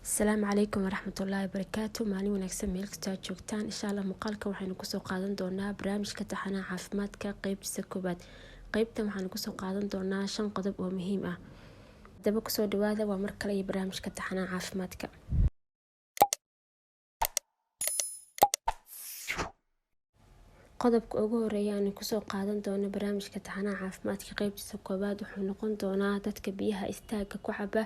السلام عليكم ورحمة الله وبركاته. مالي wanaagsan meel kasta aad joogtaan. insha Allah muuqaalka waxaynu kusoo qaadan doonaa barnaamijka taxanaha caafimaadka qaybtiisa koobaad. qaybtan waxaanu kusoo qaadan doonaa 5 qodob oo muhiim ah. daba kusoo dhawaada waa mar kale barnaamijka taxanaha caafimaadka. qodobka ugu horeeya aan kusoo qaadan doono barnaamijka taxanaha caafimaadka qaybtiisa koobaad wuxuu noqon doonaa dadka biyaha istaaga ku caba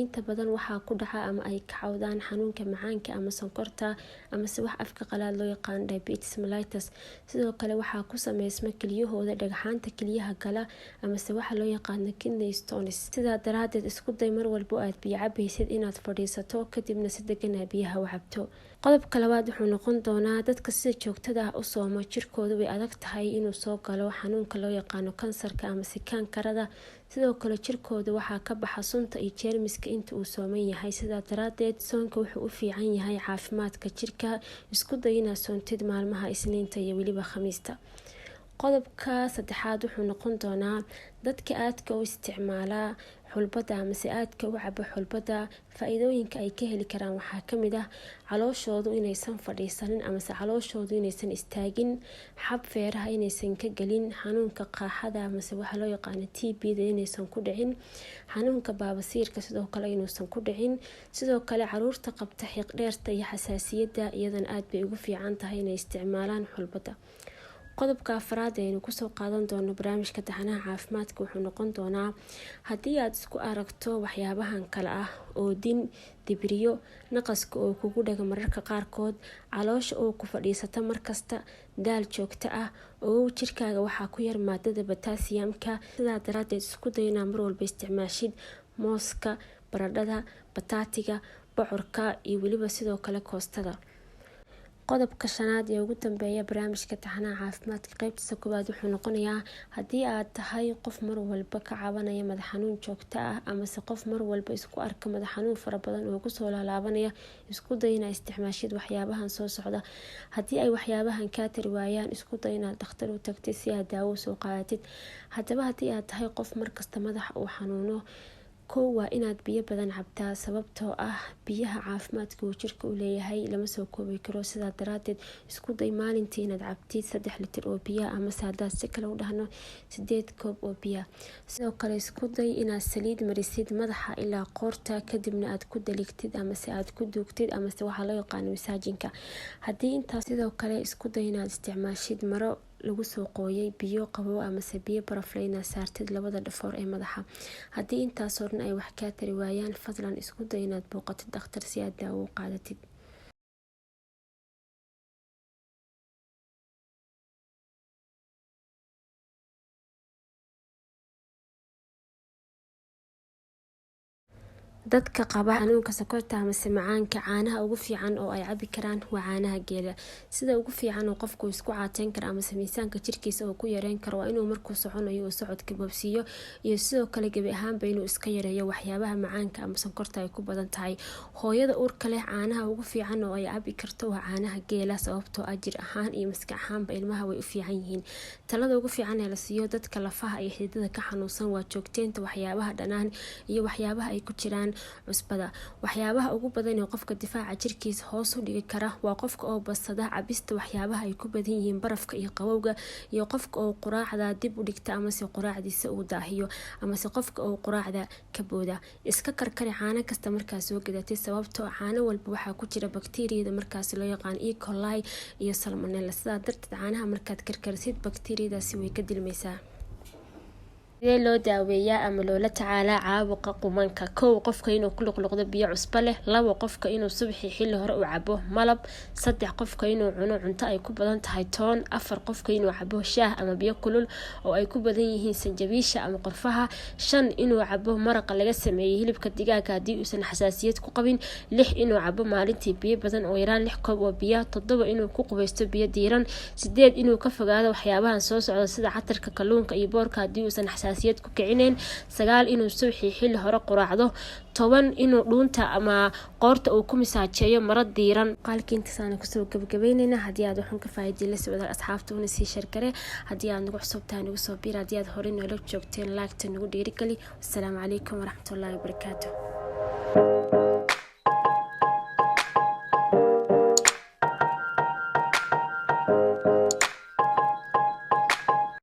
inta badan waxaa ku dhaca ama ay ka cawdaan xanuunka macaanka ama sonkorta ama se wax afka qalaad loo yaqaan diabetes mellitus. sidoo kale waxaa ku sameysma kelyahooda dhagxaanta kelyaha gala ama se waxa loo yaqaan kidney stones. sidaa daraadeed isku day mar walba aad biyo cabaysid inaad fadhiisato kadibna si degan biyaha u cabto. qodobka labaad wuxuu noqon doonaa dadka sida joogtada ah u sooma jirkooda way adag tahay inuu soo galo xanuunka loo yaqaano kansarka ama kaankarada. sidoo kale jirkooda waxaa ka baxa sunta iyo jeermiska inta uu sooman yahay. sidaa daraadeed soonka wuxuu u fiican yahay caafimaadka jirka. isku day inaad soontid maalmaha isniinta iyo weliba khamiista. qodobka saddexaad wuxuu noqon doonaa dadka aadka u isticmaala xulbada ama se aadka u cabo xulbada. faa-iidooyinka ay ka heli karaan waxaa kamid ah calooshoodu inaysan fadhiisanin ama se calooshoodu inaysan istaagin, xab feeraha inaysan ka gelin, xanuunka qaaxada ama se waxa loo yaqaano TB-da inaysan ku dhicin, xanuunka baabasiirka sidoo kale inuusan ku dhicin. sidoo kale caruurta qabta xiiqdheerta iyo xasaasiyadda iyadana aad bay ugu fiican tahay inay isticmaalaan xulbada. qodobka afraad aynu kusoo qaadan doono barnaamijka taxanaha caafimaadka wuxuu noqon doonaa haddii aad isku aragto waxyaabahan kale ah oo dibriyo, naqaska oo kugu dhaga mararka qaarkood, caloosha oo ku fadhiisata markasta, daal joogto ah oo jirkaaga waxaa ku yar maadada potassiumka. sidaa daraadeed isku day inaad mar walba isticmaashid mooska, baradhada, bataatiga, bocorka iyo weliba sidoo kale koostada. qodobka shanaad ee ugu dambeeya barnaamijka taxanaha caafimaadka qaybtiisa koowaad wuxuu noqonayaa haddii aad tahay qof mar walba ka cabanaya madax xanuun joogto ah amase qof mar walba isku arka madax xanuun fara badan oo kusoo laalaabanaya, isku day inaad isticmaashid waxyaabahan soo socda. haddii ay waxyaabahan kaa tari waayaan, isku day inaad dhakhtar u tagtid si aad daawo soo qaadatid. haddaba haddii aad tahay qof markasta madaxa uu xanuuno, kow waa inaad biyo badan cabtaa sababtoo ah biyaha caafimaadka uu jirka u leeyahay lama soo koobi karo. sidaa daraadeed isku day maalintii inaad cabtid 3 litir oo biya ama hadaad si kale u dhahno 8 koob oo biya. sidoo kale isku day inaad saliid marisid madaxa ilaa qoorta kadibna aad ku daligtid amase aad ku duugtid amase waxaa loo yaqaano masaajinka. haddii intaas sidoo kale isku day inaad isticmaashid maro lagu soo qooyay biyo qabow amase biyo barafleyna saartid labada dhafoor ee madaxa. haddii intaasoo dhan ay wax kaa tari waayaan, fadlan isku day inaad booqatid dhakhtar si aad daawo u qaadatid. dadka qaba xanuunka sokorta ama macaanka, caanaha ugu fiican oo ay cabi karaan waa caanaha geela. sida ugu fiican oo qofku isku caateyn karo ama miisaanka jirkiisa oo ku yareyn karo waa inuu markuu soconayo uu socodka boobsiiyo iyo sidoo kale gebi ahaanba inuu iska yareeyo waxyaabaha macaanka ama sonkorta ay ku badan tahay. hooyada uurka leh caanaha ugu fiican oo ay cabi karto waa caanaha geela sababtoo ah jir ahaan iyo maskax ahaanba ilmaha way u fiican yihiin. talada ugu fiican ee la siiyo dadka lafaha iyo xididada ka xanuunsan waa joogteynta waxyaabaha dhanaan iyo waxyaabaha ay ku jiraan cusbada. waxyaabaha ugu badan ee qofka difaaca jirkiisa hoos u dhigi kara waa qofka oo badsada cabista waxyaabaha ay ku badan yihiin barafka iyo qabowga, iyo qofka oo quraacda dib u dhigta amase quraacdiisa uu daahiyo amase qofka oo quraacda ka booda. iska karkari caano kasta markaad soo gadatid sababtoo caano walba waxaa ku jira bakteeriyada markaas loo yaqaan E. coli iyo salmonella. sidaa darteed caanaha markaad karkarsid bakteeriyadaasi way ka dilmaysaa. sidee loo daaweeyaa ama loola tacaalaa caabuqa qumanka? 1 qofka inuu ku luqluqdo biyo cusbo leh. 2 qofka inuu subaxii xilli hore u cabo malab. 3 qofka inuu cuno cunto ay ku badan tahay toon. 4 qofka inuu cabo shaah ama biyo kulul oo ay ku badan yihiin sanjabiisha ama qorfaha. 5 inuu cabo maraqa laga sameeyay hilibka digaaga haddii uusan xasaasiyad ku qabin. 6 inuu cabo maalintii biyo badan oo yaraan 6 koob oo biyo. 7 inuu ku qubaysto biyo diiran. 8 inuu ka fogaado waxyaabahan soo socda sida catarka, kalluunka iyo boorka haddii uusan xasaasiyad ku kicineen. 9 inuu subaxii xilli hore quraacdo. 10 inuu dhuunta ama qoorta uu ku misaajeeyo maro diiran. qaalkii intaasaan kusoo gabagabeynayna. haddii aad waxun ka faa'iiday la socda asxaabta una sii shargare. haddii aad nagu cusubtahay nagu soo biir. haddii aad hore noola joogteen laagta nagu dhiirigeli. wassalaamu calaykum waraxmatullaahi wabarakaatuh.